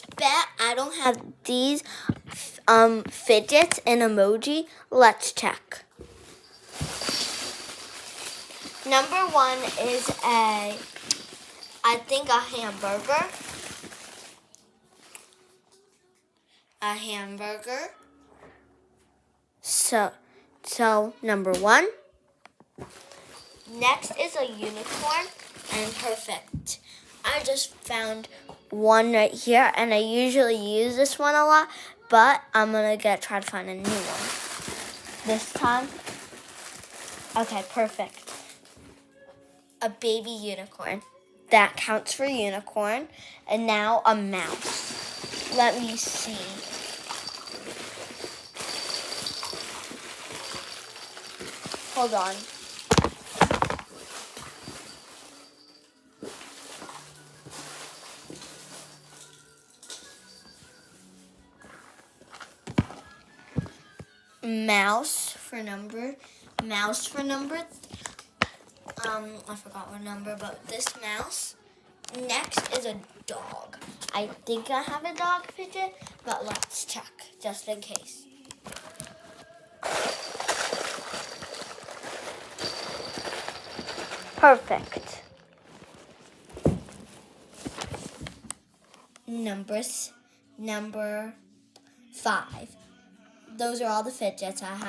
bet I don't have these fidgets and emoji. Let's check. Number 1 is I think a hamburger. A hamburger. So number 1. Next is a unicorn, and perfect. I just found one right here, and I usually use this one a lot, but I'm gonna try to find a new one this time. Okay, perfect. A baby unicorn. That counts for unicorn. And now a mouse. Let me see. Hold on. Mouse for number. I forgot what number, but this mouse. Next is a dog. I think I have a dog fidget, but let's check just in case. Perfect. Number 5. Those are all the fidgets I have.